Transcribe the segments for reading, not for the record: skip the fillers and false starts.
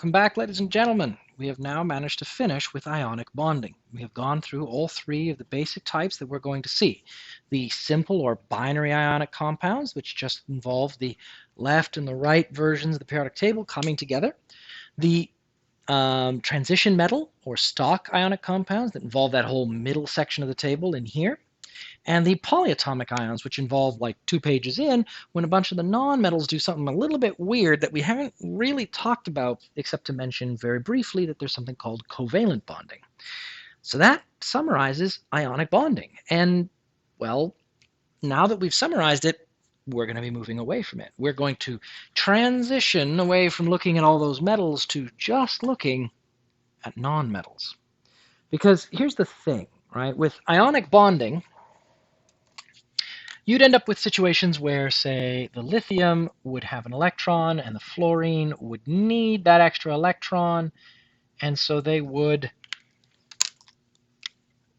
Welcome back, ladies and gentlemen. We have now managed to finish with ionic bonding. We have gone through all three of the basic types that we're going to see. The simple or binary ionic compounds, which just involve the left and the right versions of the periodic table coming together. The transition metal or stock ionic compounds that involve that whole middle section of the table in here. And the polyatomic ions, which involve like 2 pages in, when a bunch of the non-metals do something a little bit weird that we haven't really talked about, except to mention very briefly that there's something called covalent bonding. So that summarizes ionic bonding. And, well, now that we've summarized it, we're going to be moving away from it. We're going to transition away from looking at all those metals to just looking at non-metals. Because here's the thing, right? With ionic bonding, you'd end up with situations where, say, the lithium would have an electron and the fluorine would need that extra electron, and so they would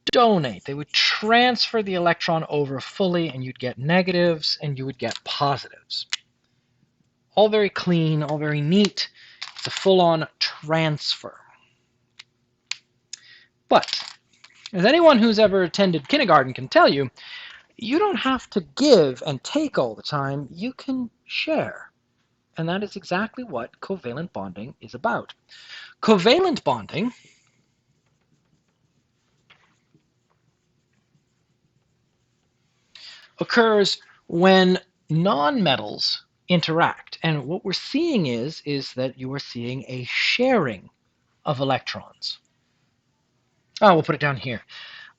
donate. They would transfer the electron over fully, and you'd get negatives and you would get positives. All very clean, all very neat. It's a full-on transfer. But, as anyone who's ever attended kindergarten can tell you, you don't have to give and take all the time. You can share. And that is exactly what covalent bonding is about. Covalent bonding occurs when nonmetals interact. And what we're seeing is that you are seeing a sharing of electrons. Oh, we'll put it down here.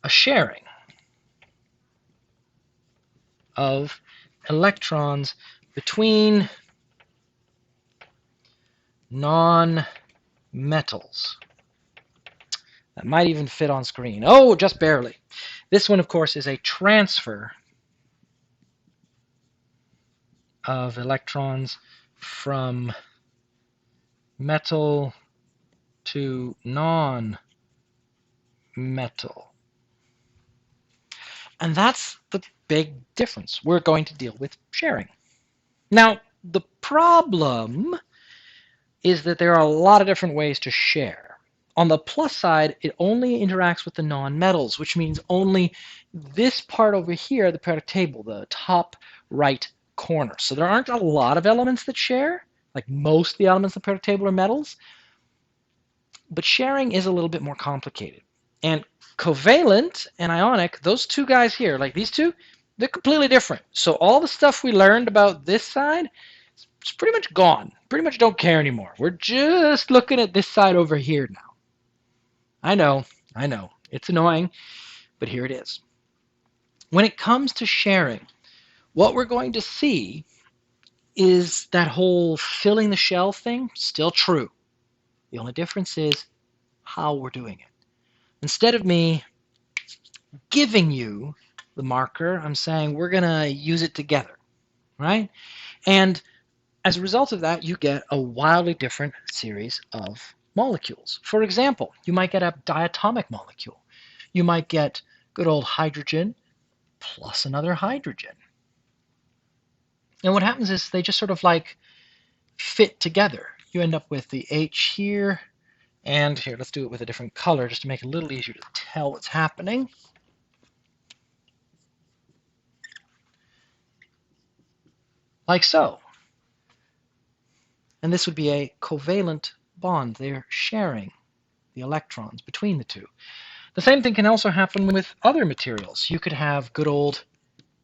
A sharing of electrons between non-metals. That might even fit on screen. Oh, just barely. This one, of course, is a transfer of electrons from metal to non-metal. And that's the big difference. We're going to deal with sharing. Now, the problem is that there are a lot of different ways to share. On the plus side, it only interacts with the non-metals, which means only this part over here, the periodic table, the top right corner. So there aren't a lot of elements that share, like most of the elements of the periodic table are metals, but sharing is a little bit more complicated. And covalent and ionic, those two guys here, like these two, they're completely different. So all the stuff we learned about this side, it's pretty much gone. Pretty much don't care anymore. We're just looking at this side over here now. I know, it's annoying, but here it is. When it comes to sharing, what we're going to see is that whole filling the shell thing still true. The only difference is how we're doing it. Instead of me giving you the marker, I'm saying we're going to use it together, right? And as a result of that, you get a wildly different series of molecules. For example, you might get a diatomic molecule. You might get good old hydrogen plus another hydrogen. And what happens is they just sort of like fit together. You end up with the H here, and here, let's do it with a different color just to make it a little easier to tell what's happening. Like so. And this would be a covalent bond. They're sharing the electrons between the two. The same thing can also happen with other materials. You could have good old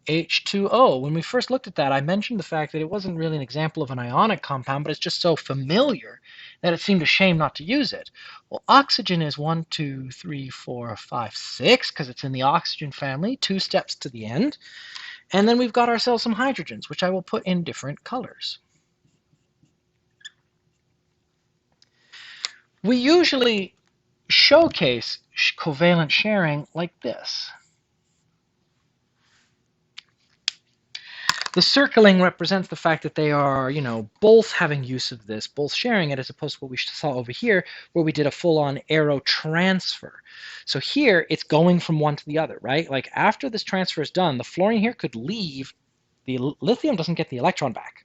H2O. When we first looked at that, I mentioned the fact that it wasn't really an example of an ionic compound, but it's just so familiar that it seemed a shame not to use it. Well, oxygen is 1, 2, 3, 4, 5, 6, because it's in the oxygen family, 2 steps to the end. And then we've got ourselves some hydrogens, which I will put in different colors. We usually showcase covalent sharing like this. The circling represents the fact that they are, both having use of this, both sharing it, as opposed to what we saw over here, where we did a full-on arrow transfer. So here, it's going from one to the other, right? Like after this transfer is done, the fluorine here could leave. The lithium doesn't get the electron back.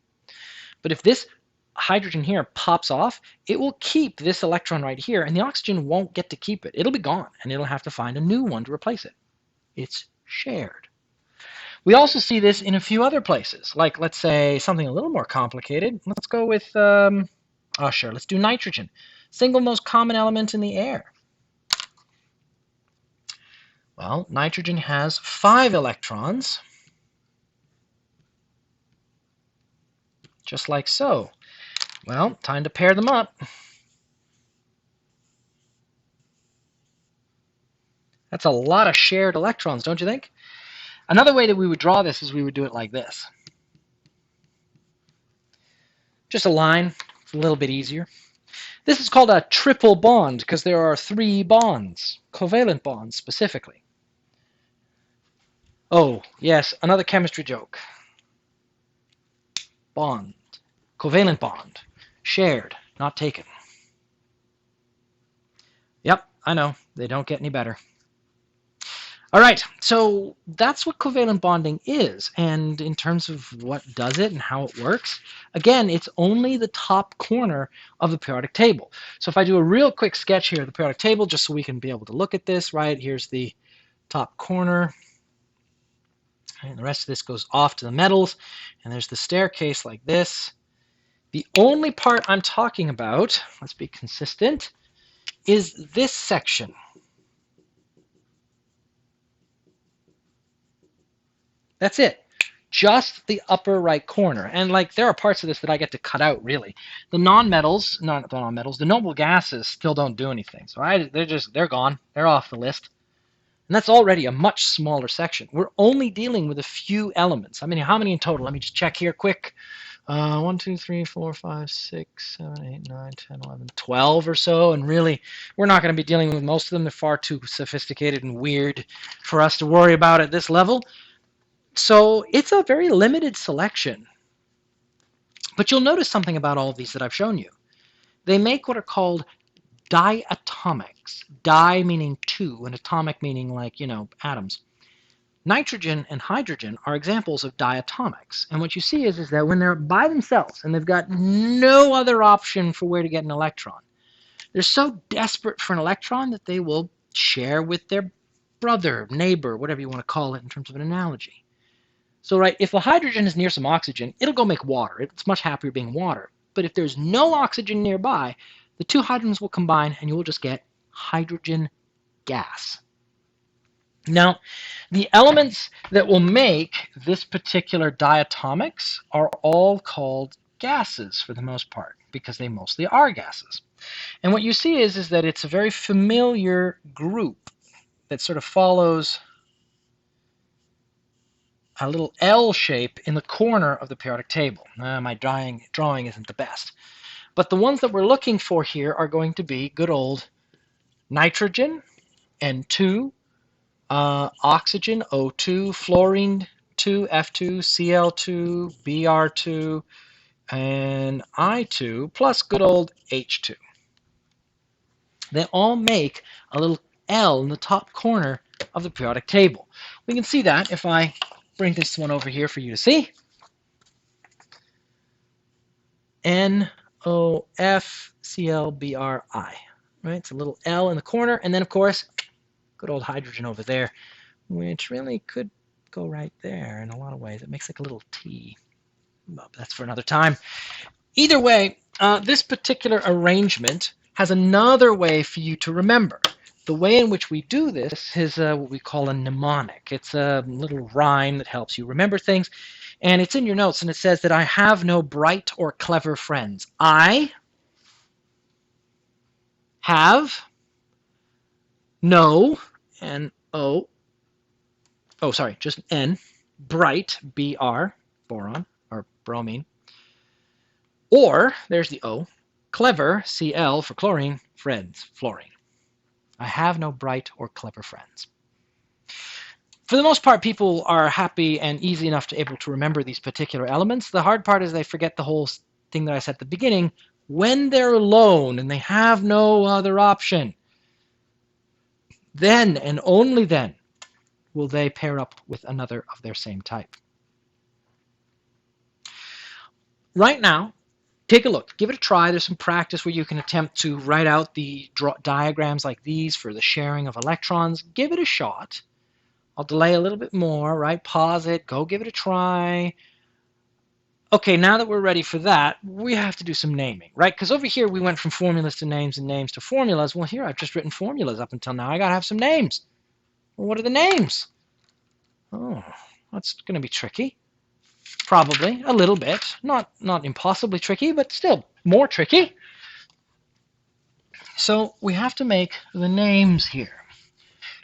But if this hydrogen here pops off, it will keep this electron right here, and the oxygen won't get to keep it. It'll be gone, and it'll have to find a new one to replace it. It's shared. We also see this in a few other places, like let's say something a little more complicated. Let's go with, let's do nitrogen. Single most common element in the air. Well, nitrogen has 5 electrons, just like so. Well, time to pair them up. That's a lot of shared electrons, don't you think? Another way that we would draw this is we would do it like this. Just a line. It's a little bit easier. This is called a triple bond because there are 3 bonds, covalent bonds specifically. Oh, yes, another chemistry joke. Bond. Covalent bond. Shared, not taken. Yep, I know. They don't get any better. All right, so that's what covalent bonding is. And in terms of what does it and how it works, again, it's only the top corner of the periodic table. So if I do a real quick sketch here of the periodic table, just so we can be able to look at this, right? Here's the top corner. And the rest of this goes off to the metals. And there's the staircase like this. The only part I'm talking about, let's be consistent, is this section. That's it. Just the upper right corner. And like there are parts of this that I get to cut out really. The non-metals, not the non-metals, the noble gases still don't do anything. So they're gone. They're off the list. And that's already a much smaller section. We're only dealing with a few elements. I mean, how many in total? Let me just check here quick. 1, 2, 3, 4, 5, 6, 7, 8, 9, 10, 11, 12 or so. And really, we're not going to be dealing with most of them. They're far too sophisticated and weird for us to worry about at this level. So it's a very limited selection. But you'll notice something about all of these that I've shown you. They make what are called diatomics. Di meaning 2, and atomic meaning like, atoms. Nitrogen and hydrogen are examples of diatomics. And what you see is that when they're by themselves and they've got no other option for where to get an electron, they're so desperate for an electron that they will share with their brother, neighbor, whatever you want to call it in terms of an analogy. So, right, if a hydrogen is near some oxygen, it'll go make water. It's much happier being water. But if there's no oxygen nearby, the 2 hydrogens will combine and you will just get hydrogen gas. Now, the elements that will make this particular diatomics are all called gases for the most part, because they mostly are gases. And what you see is that it's a very familiar group that sort of follows a little L shape in the corner of the periodic table. My drawing isn't the best. But the ones that we're looking for here are going to be good old nitrogen, N2, oxygen, O2, fluorine 2, F2, Cl2, Br2, and I2, plus good old H2. They all make a little L in the top corner of the periodic table. We can see that if I bring this one over here for you to see. NOFClBri. Right? It's a little L in the corner, and then of course, good old hydrogen over there, which really could go right there in a lot of ways. It makes like a little T. But that's for another time. Either way, this particular arrangement has another way for you to remember. The way in which we do this is what we call a mnemonic. It's a little rhyme that helps you remember things. And it's in your notes, and it says that I have no bright or clever friends. I have no, and just N, bright, Br, boron, or bromine. Or, there's the O, clever, Cl for chlorine, friends, fluorine. I have no bright or clever friends. For the most part, people are happy and easy enough to able to remember these particular elements. The hard part is they forget the whole thing that I said at the beginning. When they're alone and they have no other option, then and only then will they pair up with another of their same type. Right now, take a look. Give it a try. There's some practice where you can attempt to write out the diagrams like these for the sharing of electrons. Give it a shot. I'll delay a little bit more, right? Pause it. Go give it a try. Okay, now that we're ready for that, we have to do some naming, right? Because over here we went from formulas to names and names to formulas. Well, here I've just written formulas up until now. I got to have some names. Well, what are the names? Oh, that's going to be tricky. Probably a little bit. Not impossibly tricky, but still more tricky. So we have to make the names here.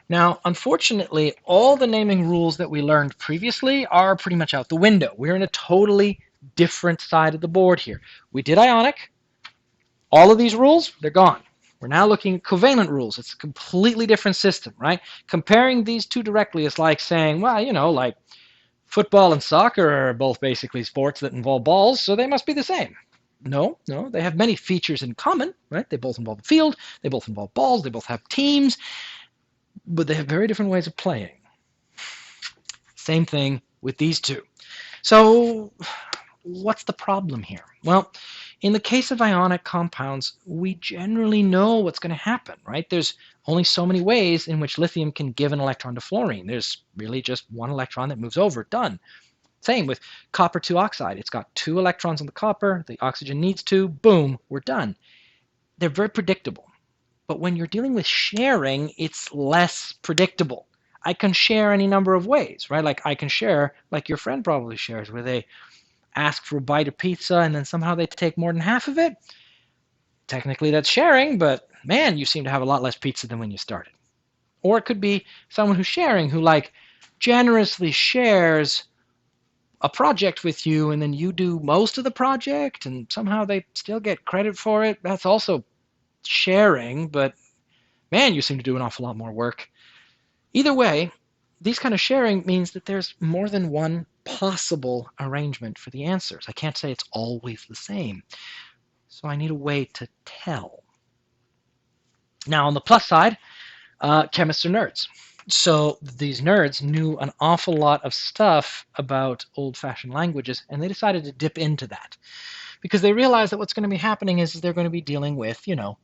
Now, unfortunately, all the naming rules that we learned previously are pretty much out the window. We're in a totally different side of the board here. We did ionic. All of these rules, they're gone. We're now looking at covalent rules. It's a completely different system, right? Comparing these two directly is like saying, well, you know, like football and soccer are both basically sports that involve balls, so they must be the same. No, they have many features in common, right? They both involve a field, they both involve balls, they both have teams, but they have very different ways of playing. Same thing with these two. So what's the problem here? Well, in the case of ionic compounds, we generally know what's going to happen, right? There's only so many ways in which lithium can give an electron to fluorine. There's really just one electron that moves over, done. Same with copper 2 oxide. It's got 2 electrons on the copper, the oxygen needs 2, boom, we're done. They're very predictable. But when you're dealing with sharing, it's less predictable. I can share any number of ways, right? Like I can share, like your friend probably shares, where they ask for a bite of pizza and then somehow they take more than half of it. Technically that's sharing, but man, you seem to have a lot less pizza than when you started. Or it could be someone who's sharing who like generously shares a project with you and then you do most of the project and somehow they still get credit for it. That's also sharing, but man, you seem to do an awful lot more work. Either way, these kind of sharing means that there's more than one possible arrangement for the answers. I can't say it's always the same. So I need a way to tell. Now on the plus side, chemists are nerds. So these nerds knew an awful lot of stuff about old-fashioned languages, and they decided to dip into that. Because they realized that what's going to be happening is they're going to be dealing with, you know,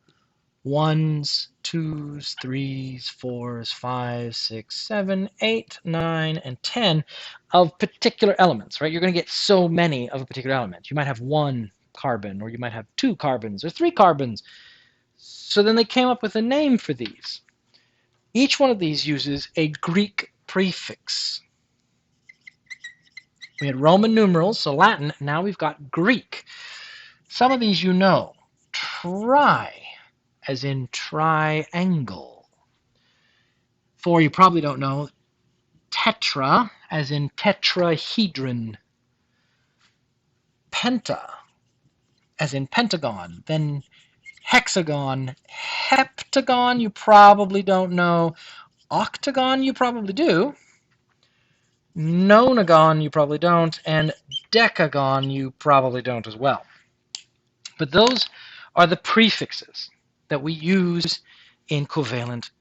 1s, 2s, 3s, 4s, 5s, 6, 7, 8, 9, and 10 of particular elements, right? You're going to get so many of a particular element. You might have 1 carbon, or you might have 2 carbons, or 3 carbons. So then they came up with a name for these. Each one of these uses a Greek prefix. We had Roman numerals, so Latin. Now we've got Greek. Some of these you know. Tri, as in triangle. 4 you probably don't know. Tetra, as in tetrahedron. Penta, as in pentagon. Then hexagon. Heptagon you probably don't know. Octagon you probably do. Nonagon you probably don't. And decagon you probably don't as well. But those are the prefixes that we use in covalent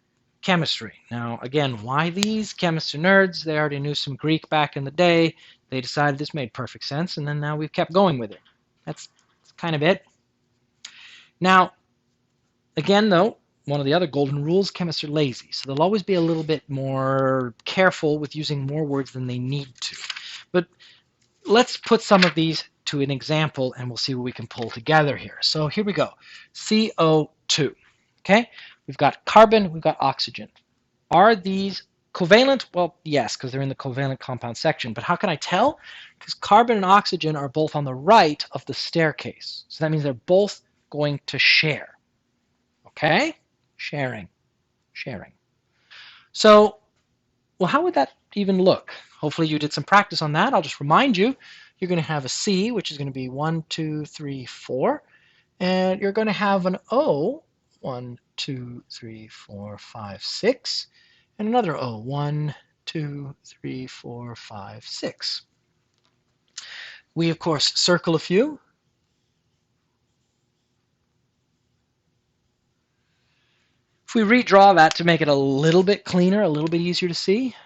chemistry. Now, again, why these? Chemists are nerds. They already knew some Greek back in the day. They decided this made perfect sense, and then now we've kept going with it. That's kind of it. Now, again, though, one of the other golden rules, chemists are lazy. So they'll always be a little bit more careful with using more words than they need to. But let's put some of these to an example, and we'll see what we can pull together here. So here we go. CO2. Okay? We've got carbon, we've got oxygen. Are these covalent? Well, yes, because they're in the covalent compound section. But how can I tell? Because carbon and oxygen are both on the right of the staircase. So that means they're both going to share. Okay? Sharing. So, well, how would that even look? Hopefully you did some practice on that. I'll just remind you, you're going to have a C, which is going to be 1, 2, 3, 4. And you're going to have an O, 1, 2, 3, 4, 5, 6. And another O, 1, 2, 3, 4, 5, 6. We, of course, circle a few. If we redraw that to make it a little bit cleaner, a little bit easier to see,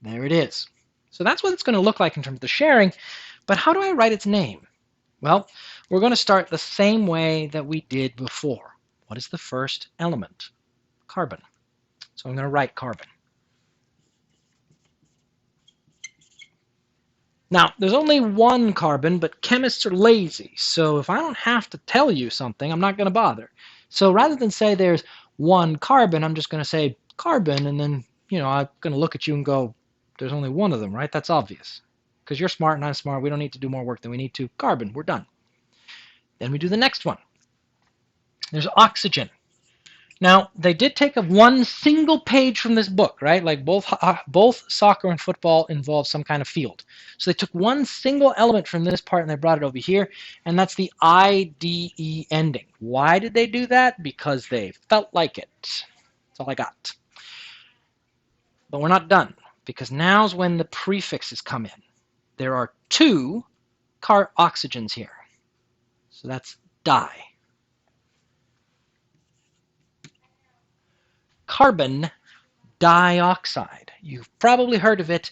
there it is. So that's what it's going to look like in terms of the sharing. But how do I write its name? Well, we're going to start the same way that we did before. What is the first element? Carbon. So I'm going to write carbon. Now, there's only one carbon, but chemists are lazy. So if I don't have to tell you something, I'm not going to bother. So rather than say there's one carbon, I'm just going to say carbon, and then, I'm going to look at you and go, there's only one of them, right? That's obvious. Because you're smart and I'm smart. We don't need to do more work than we need to. Carbon, we're done. Then we do the next one. There's oxygen. Now, they did take one single page from this book, right? Like both soccer and football involve some kind of field. So they took one single element from this part and they brought it over here, and that's the IDE ending. Why did they do that? Because they felt like it. That's all I got. But we're not done, because now's when the prefixes come in. There are two oxygens here. So that's di. Carbon dioxide. You've probably heard of it.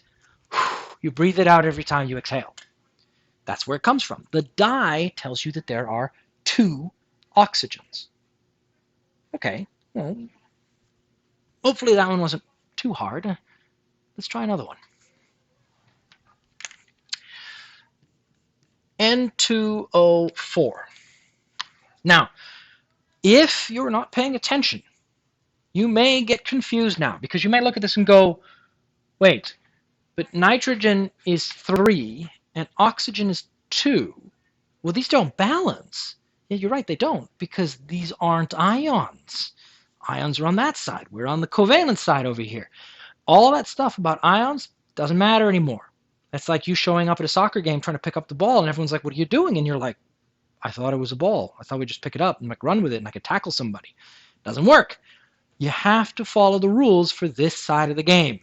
You breathe it out every time you exhale. That's where it comes from. The di tells you that there are two oxygens. Okay, well, hopefully that one wasn't too hard. Let's try another one. N2O4. Now, if you're not paying attention, you may get confused now, because you may look at this and go, wait, but nitrogen is 3 and oxygen is 2. Well, these don't balance. Yeah, you're right, they don't, because these aren't ions. Ions are on that side. We're on the covalent side over here. All that stuff about ions doesn't matter anymore. That's like you showing up at a soccer game trying to pick up the ball, and everyone's like, what are you doing? And you're like, I thought it was a ball. I thought we'd just pick it up and like run with it and I could tackle somebody. Doesn't work. You have to follow the rules for this side of the game.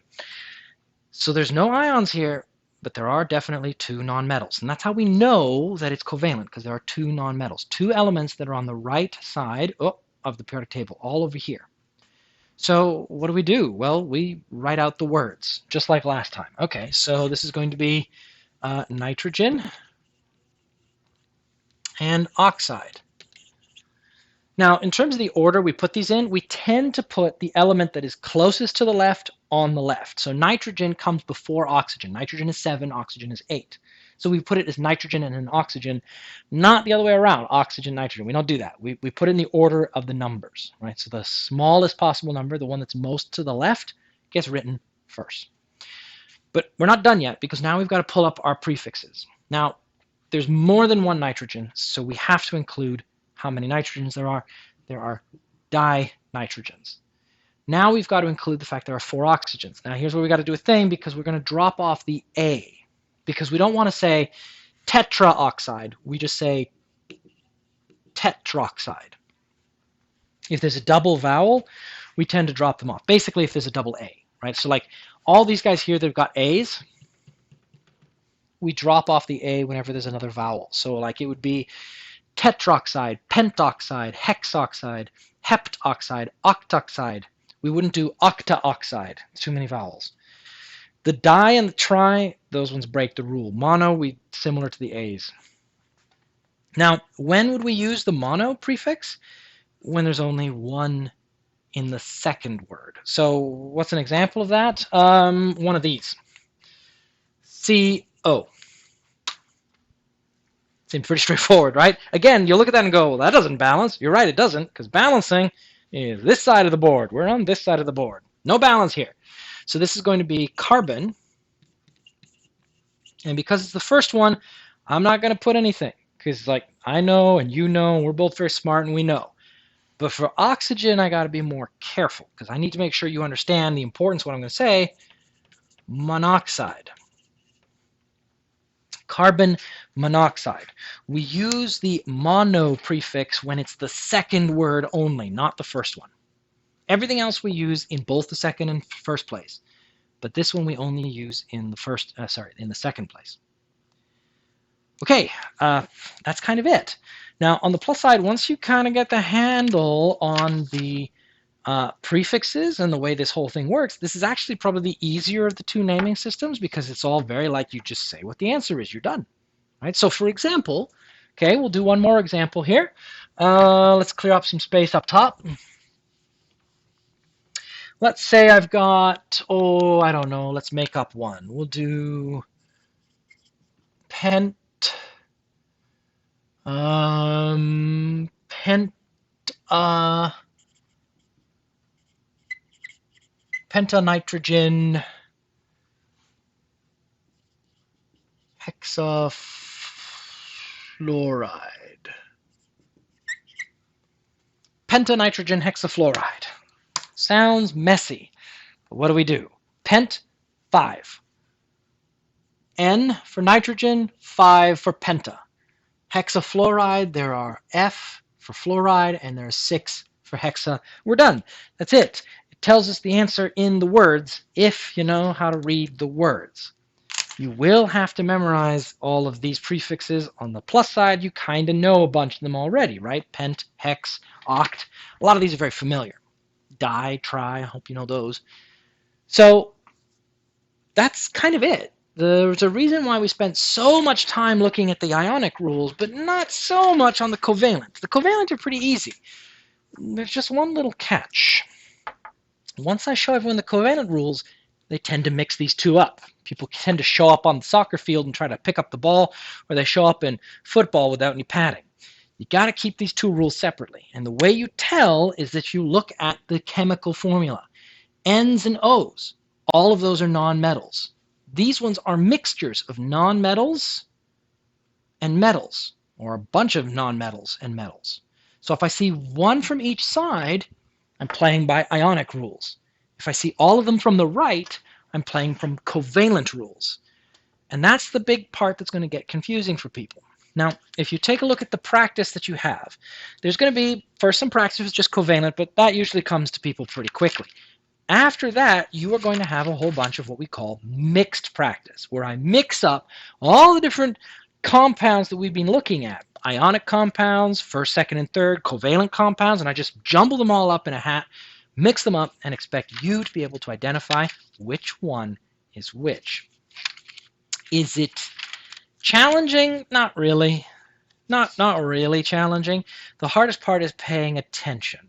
So there's no ions here, but there are definitely two nonmetals. And that's how we know that it's covalent, because there are two nonmetals, two elements that are on the right side of the periodic table, all over here. So what do? Well, we write out the words, just like last time. Okay, so this is going to be nitrogen and oxide. Now, in terms of the order we put these in, we tend to put the element that is closest to the left on the left. So nitrogen comes before oxygen. Nitrogen is 7, oxygen is 8. So we put it as nitrogen and then oxygen, not the other way around, oxygen, nitrogen. We don't do that. We put it in the order of the numbers, right? So the smallest possible number, the one that's most to the left, gets written first. But we're not done yet, because now we've got to pull up our prefixes. Now, there's more than one nitrogen, so we have to include how many nitrogens there are. There are dinitrogens. Now we've got to include the fact there are 4 oxygens. Now here's where we got to do a thing, because we're going to drop off the A, because we don't want to say tetraoxide. We just say tetroxide. If there's a double vowel, we tend to drop them off. Basically, if there's a double A, right? So like all these guys here, they've got A's. We drop off the A whenever there's another vowel. So like it would be tetroxide, pentoxide, hexoxide, heptoxide, octoxide. We wouldn't do octaoxide. It's too many vowels. The di and the tri, those ones break the rule. Mono, similar to the A's. Now, when would we use the mono prefix? When there's only one in the second word. So what's an example of that? One of these. CO. Seems pretty straightforward, right? Again, you look at that and go, well, that doesn't balance. You're right, it doesn't, because balancing is this side of the board. We're on this side of the board. No balance here. So this is going to be carbon. And because it's the first one, I'm not going to put anything, because like I know and you know, and we're both very smart and we know. But for oxygen, I got to be more careful, because I need to make sure you understand the importance of what I'm going to say. Monoxide. Carbon monoxide. We use the mono prefix when it's the second word only, not the first one. Everything else we use in both the second and first place, but this one we only use in the second place. Okay, that's kind of it. Now on the plus side, once you kind of get the handle on the prefixes and the way this whole thing works, this is actually probably the easier of the two naming systems, because it's all very like you just say what the answer is, you're done. right? So for example, okay, we'll do one more example here. Let's clear up some space up top. Let's say I've got, oh, I don't know, let's make up one. We'll do pent, pent, uh, pentanitrogen hexafluoride. Pentanitrogen hexafluoride. Sounds messy, but what do? Pent, 5. N for nitrogen, 5 for penta. Hexafluoride, there are F for fluoride, and there's 6 for hexa. We're done. That's it. It tells us the answer in the words if you know how to read the words. You will have to memorize all of these prefixes. On the plus side, you kind of know a bunch of them already, right? Pent, hex, oct. A lot of these are very familiar. Di, tri, I hope you know those. So that's kind of it. There's a reason why we spent so much time looking at the ionic rules, but not so much on the covalent. The covalent are pretty easy. There's just one little catch. Once I show everyone the covalent rules, they tend to mix these two up. People tend to show up on the soccer field and try to pick up the ball, or they show up in football without any padding. You got to keep these two rules separately. And the way you tell is that you look at the chemical formula. N's and O's, all of those are nonmetals. These ones are mixtures of nonmetals and metals, or a bunch of nonmetals and metals. So if I see one from each side, I'm playing by ionic rules. If I see all of them from the right, I'm playing from covalent rules. And that's the big part that's going to get confusing for people. Now, if you take a look at the practice that you have, there's going to be, first some practice with just covalent, but that usually comes to people pretty quickly. After that, you are going to have a whole bunch of what we call mixed practice, where I mix up all the different compounds that we've been looking at. Ionic compounds, first, second, and third, covalent compounds, and I just jumble them all up in a hat, mix them up, and expect you to be able to identify which one is which. Is it challenging? Not really. Not really challenging. The hardest part is paying attention,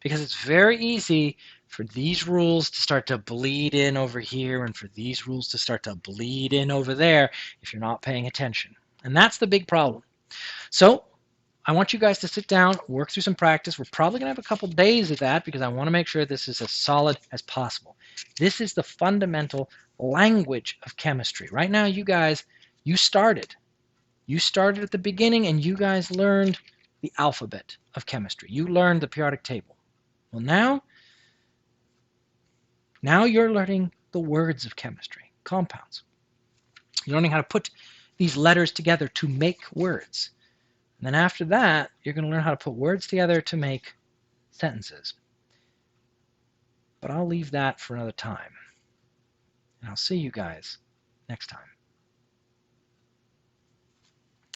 because it's very easy for these rules to start to bleed in over here and for these rules to start to bleed in over there if you're not paying attention. And that's the big problem. So I want you guys to sit down, work through some practice. We're probably going to have a couple days of that because I want to make sure this is as solid as possible. This is the fundamental language of chemistry. Right now, you guys, you started. You started at the beginning and you guys learned the alphabet of chemistry. You learned the periodic table. Well, now you're learning the words of chemistry, compounds. You're learning how to put these letters together to make words. And then after that, you're going to learn how to put words together to make sentences. But I'll leave that for another time. And I'll see you guys next time.